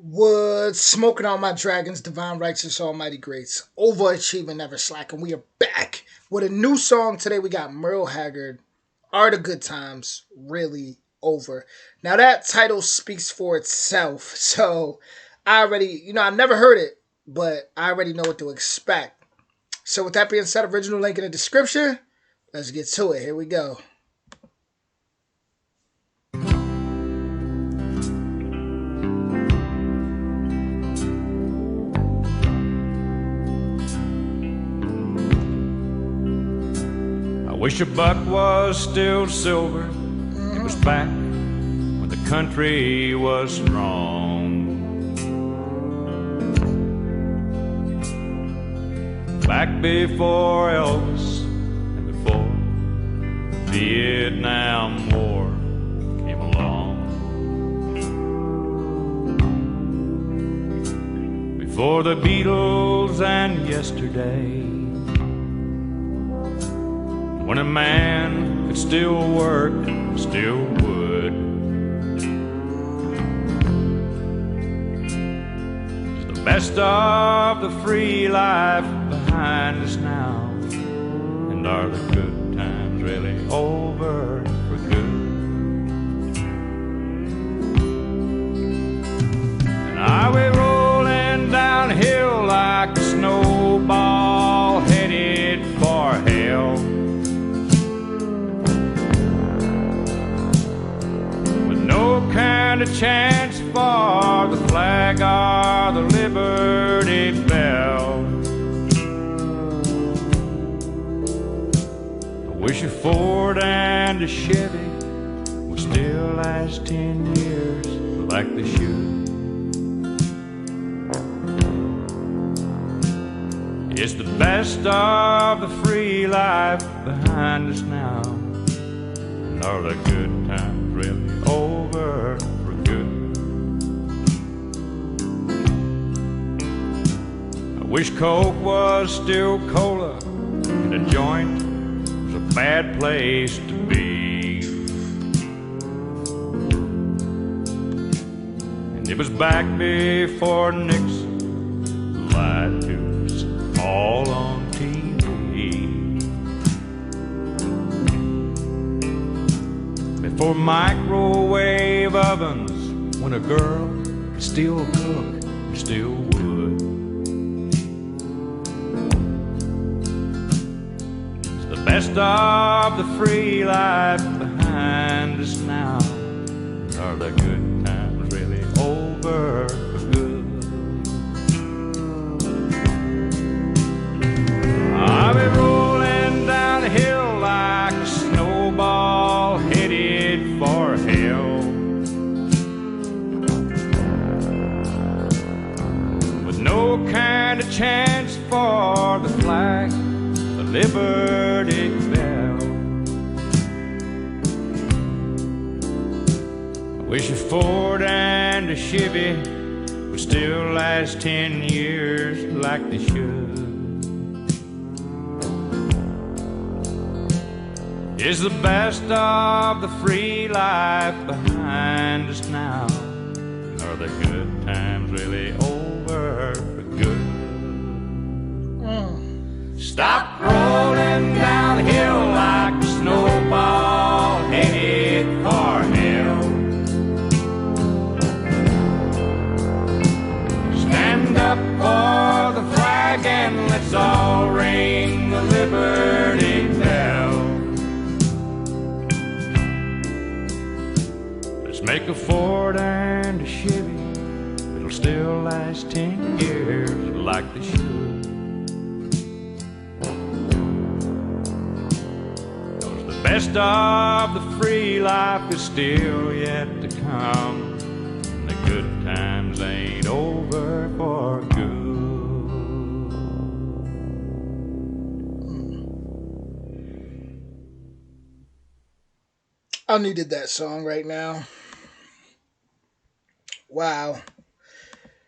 Wood smoking on my dragons, divine righteous, almighty greats, overachieving, never slacking. We are back with a new song today. We got Merle Haggard. Are the good times really over? Now that title speaks for itself. So I already, I've never heard it, but I already know what to expect. So with that being said, original link in the description. Let's get to it. Here we go. Wish a buck was still silver. It was back when the country was strong. Back before Elvis and before the Vietnam War came along. Before the Beatles and yesterday, when a man could still work, still would. It's the best of the free life behind us now. And are the good times really over for good? And are we rolling downhill like a snowball headed for hell? Kind of chance for the flag or the Liberty Bell. I wish a Ford and a Chevy would still last 10 years like they should. It's the best of the free life behind us now. And are the good times really over for good? I wish Coke was still cola and a joint was a bad place to be. And it was back before Nixon lied to us all on TV. For microwave ovens, when a girl could still cook and still would. It's the best of the free life behind us now. Are the good times really over for good? I'll be rolling down the hill like a snowball headed for hell, with no kind of chance for the flag, the Liberty Bell. I wish a Ford and a Chevy would still last 10 years like they should. Is the best of the free life behind us now? Are the good times really over for good? Stop rolling downhill like a snowball headed for hell. Stand up for the flag and let's all ring the Liberty Bell. Make a Ford and a Chevy, it'll still last 10 years like they should. 'Cause the best of the free life is still yet to come, and the good times ain't over for good. I needed that song right now. Wow.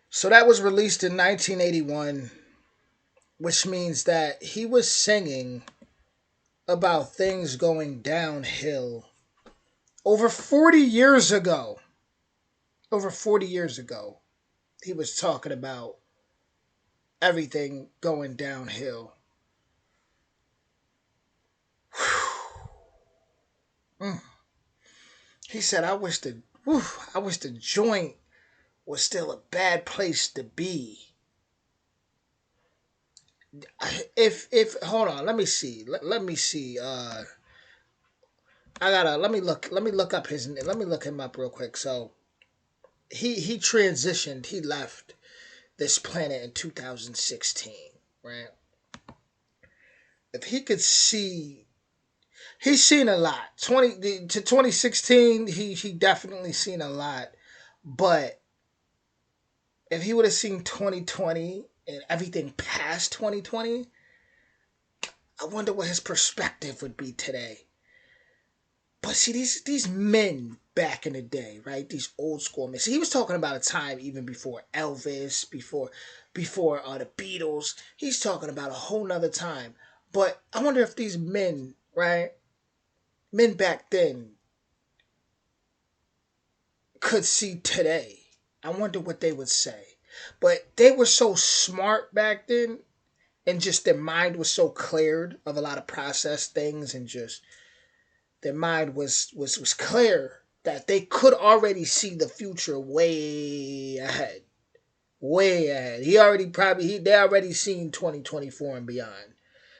So that was released in 1981, which means that he was singing about things going downhill over 40 years ago. Over 40 years ago. he was talking about everything going downhill. Mm. He said, I wish the joint was still a bad place to be. If hold on, let me see. Let me see. I gotta let me look up his let me look him up real quick. So he transitioned. He left this planet in 2016. Right. If he could see, he's seen a lot. 2016, he definitely seen a lot. But if he would have seen 2020 and everything past 2020, I wonder what his perspective would be today. But see, these men back in the day, right? These old school men. See, he was talking about a time even before Elvis, before the Beatles. He's talking about a whole nother time. But I wonder if these men, right? Men back then could see today. I wonder what they would say. But they were so smart back then, and just their mind was so cleared of a lot of processed things, and just their mind was clear that they could already see the future way ahead. Way ahead. They already seen 2024 and beyond.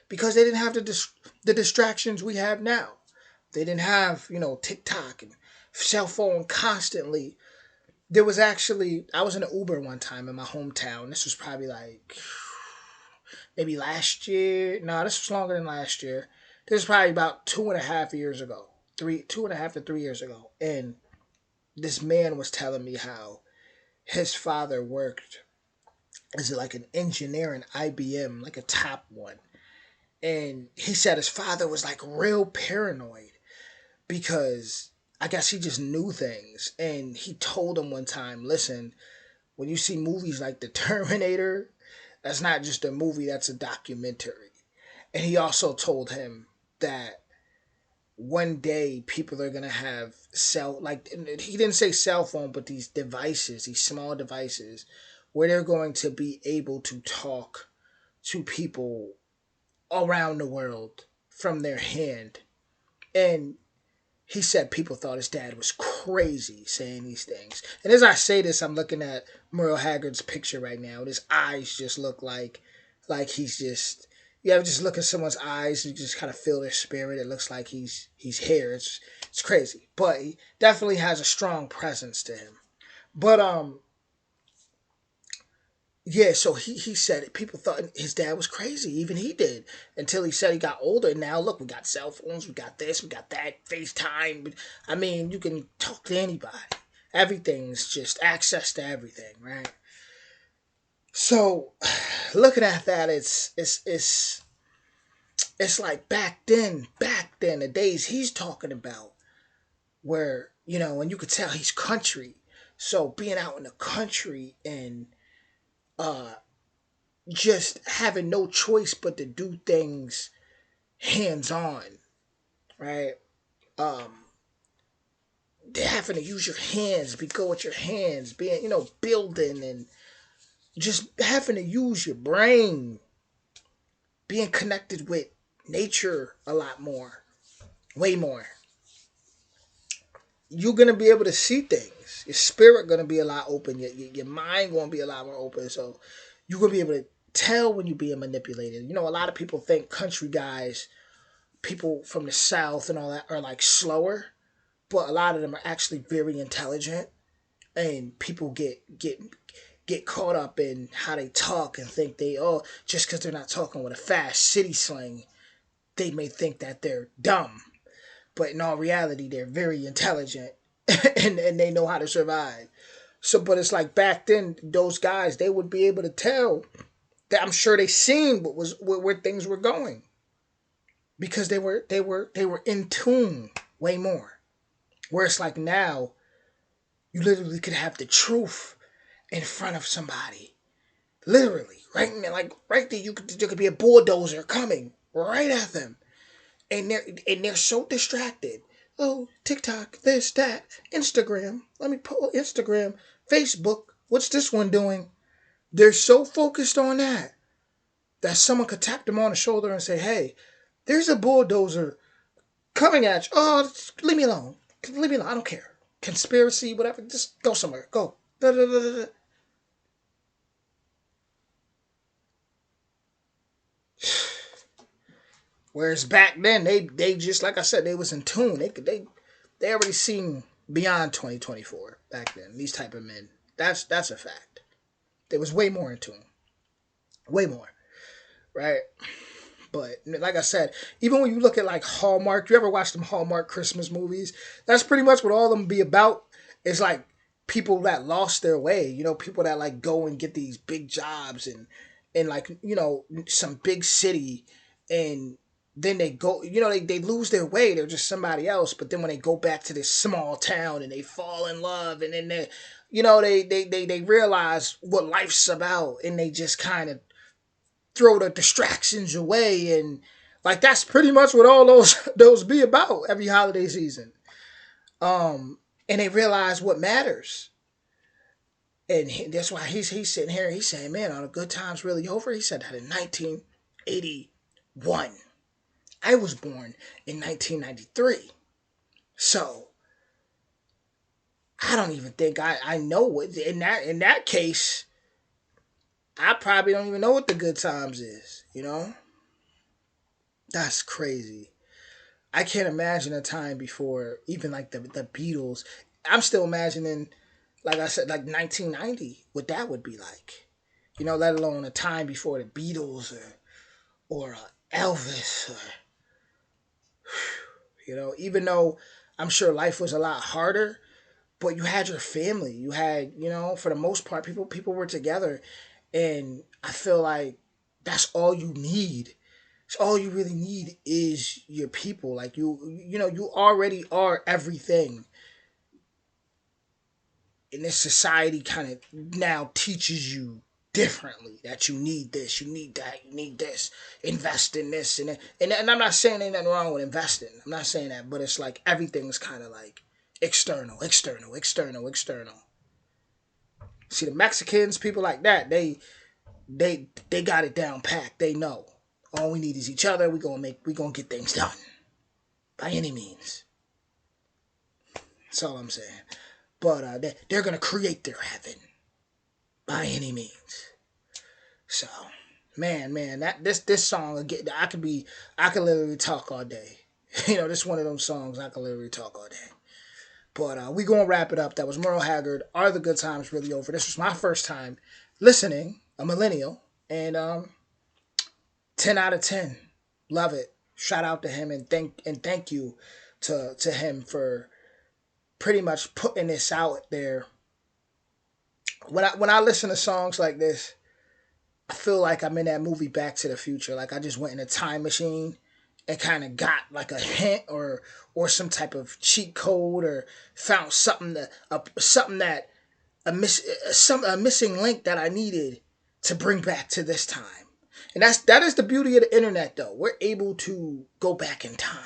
Because they didn't have the distractions we have now. They didn't have, TikTok and cell phone constantly. There was actually, I was in an Uber one time in my hometown. This was probably like maybe last year. No, this was longer than last year. This was probably about 2.5 years ago. 2.5 to 3 years ago. And this man was telling me how his father worked as like an engineer in IBM, like a top one. And he said his father was like real paranoid because I guess he just knew things. And he told him one time, listen, when you see movies like The Terminator, that's not just a movie, that's a documentary. And he also told him that one day people are gonna have he didn't say cell phone, but these devices, these small devices, where they're going to be able to talk to people around the world from their hand. And he said people thought his dad was crazy saying these things. And as I say this, I'm looking at Merle Haggard's picture right now. And his eyes just look like he's just, you ever just look at someone's eyes and you just kind of feel their spirit. It looks like he's here. It's crazy. But he definitely has a strong presence to him. But yeah, so he said it. People thought his dad was crazy. Even he did. Until he said he got older. And now, look, we got cell phones. We got this. We got that. FaceTime. I mean, you can talk to anybody. Everything's just access to everything, right? So, looking at that, it's like back then, the days he's talking about where, and you could tell he's country. So, being out in the country and uh just having no choice but to do things hands on, right? Um, having to use your hands, be good with your hands, being building and just having to use your brain, being connected with nature a lot more, way more. You're gonna be able to see things. Your spirit gonna be a lot open. Your mind gonna be a lot more open. So you're gonna be able to tell when you're being manipulated. A lot of people think country guys, people from the South and all that, are like slower, but a lot of them are actually very intelligent. And people get caught up in how they talk and think just because they're not talking with a fast city slang, they may think that they're dumb. But in all reality, they're very intelligent and they know how to survive. So, but it's like back then, those guys, they would be able to tell that I'm sure they seen where things were going because they were in tune way more. Where it's like now, you literally could have the truth in front of somebody, literally right there. There could be a bulldozer coming right at them, and they're so distracted. Oh, TikTok, this, that, Instagram. Let me pull Instagram, Facebook. What's this one doing? They're so focused on that someone could tap them on the shoulder and say, hey, there's a bulldozer coming at you. Oh, leave me alone. Leave me alone. I don't care. Conspiracy, whatever. Just go somewhere. Go. Da, da, da, da, da. Whereas back then, they just like I said, they was in tune. They already seen beyond 2024 back then. These type of men. That's a fact. They was way more in tune. Way more. Right? But like I said, even when you look at like Hallmark, you ever watch them Hallmark Christmas movies? That's pretty much what all of them be about. It's like people that lost their way, people that like go and get these big jobs and like, some big city, and then they go, they lose their way. They're just somebody else. But then when they go back to this small town and they fall in love, and then they realize what life's about, and they just kind of throw the distractions away, and like that's pretty much what all those be about every holiday season. And they realize what matters, and that's why he's sitting here. He's saying, "Man, are the good times really over?" He said that in 1981. I was born in 1993, so I don't even think I know what in that case. I probably don't even know what the good times is. That's crazy. I can't imagine a time before even like the Beatles. I'm still imagining, like I said, like 1990, what that would be like. Let alone a time before the Beatles or Elvis. Even though I'm sure life was a lot harder, but you had your family. You had, for the most part, people were together, and I feel like that's all you need. All you really need is your people. Like you already are everything. And this society kind of now teaches you differently that you need this, you need that, you need this, invest in this, and I'm not saying ain't nothing wrong with investing. I'm not saying that, but it's like everything's kind of like external, external, external, external. See, the Mexicans, people like that, they got it down packed. They know all we need is each other. We gonna get things done by any means. That's all I'm saying. But they're gonna create their heaven by any means. So, man, that this song again, I could literally talk all day. This is one of those songs I could literally talk all day. But we gonna wrap it up. That was Merle Haggard. Are the good times really over? This was my first time listening, a millennial, and 10 out of 10. Love it. Shout out to him, and thank you to him for pretty much putting this out there. When I listen to songs like this, I feel like I'm in that movie Back to the Future. Like I just went in a time machine and kind of got like a hint or some type of cheat code, or found something that a missing link that I needed to bring back to this time. And that is the beauty of the internet, though. We're able to go back in time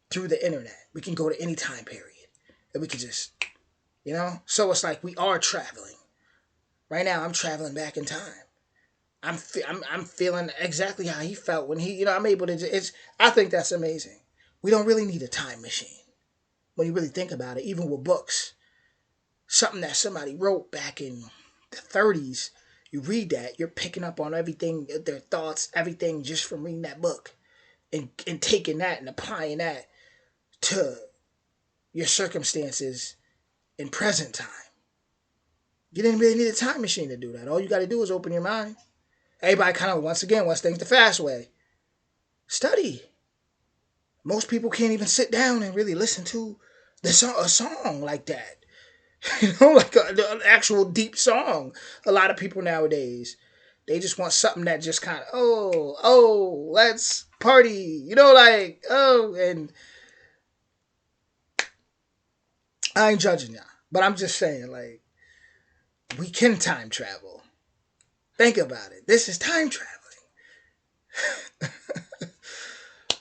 through the internet. We can go to any time period, and we can just, So it's like we are traveling. Right now, I'm traveling back in time. I'm feeling exactly how he felt when he, I'm able to. I think that's amazing. We don't really need a time machine when you really think about it. Even with books, something that somebody wrote back in the 30s. You read that, you're picking up on everything, their thoughts, everything just from reading that book, and taking that and applying that to your circumstances in present time. You didn't really need a time machine to do that. All you got to do is open your mind. Everybody kind of, once again, wants things the fast way. Study. Most people can't even sit down and really listen to a song like that. Like an actual deep song. A lot of people nowadays, they just want something that just kind of, let's party. And I ain't judging y'all. But I'm just saying, like, we can time travel. Think about it. This is time traveling.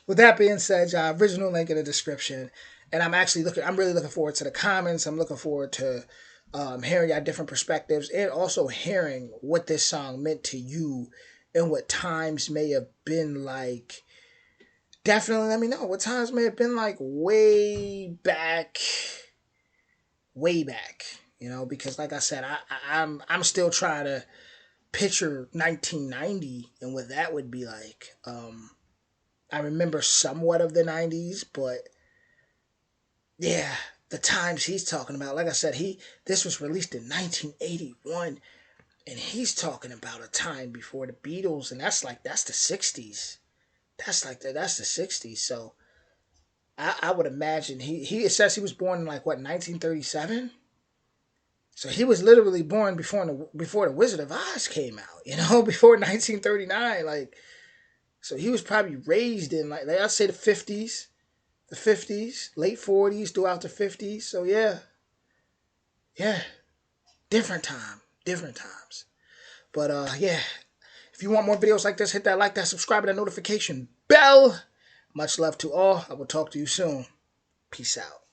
With that being said, y'all, original link in the description. And I'm really looking forward to the comments. I'm looking forward to hearing your different perspectives, and also hearing what this song meant to you and what times may have been like. Definitely let me know what times may have been like way back. You know, because like I said, I'm still trying to picture 1990 and what that would be like. I remember somewhat of the 90s, but yeah, the times he's talking about. Like I said, this was released in 1981, and he's talking about a time before the Beatles, and that's the 60s. That's the 60s. So I would imagine he it says he was born in like what 1937. So he was literally born before the Wizard of Oz came out, you know, before 1939. Like, so he was probably raised in like I'd say the 50s, late 40s, throughout the 50s. So yeah, yeah, different times. But yeah, if you want more videos like this, hit that like, that subscribe, and that notification bell. Much love to all. I will talk to you soon. Peace out.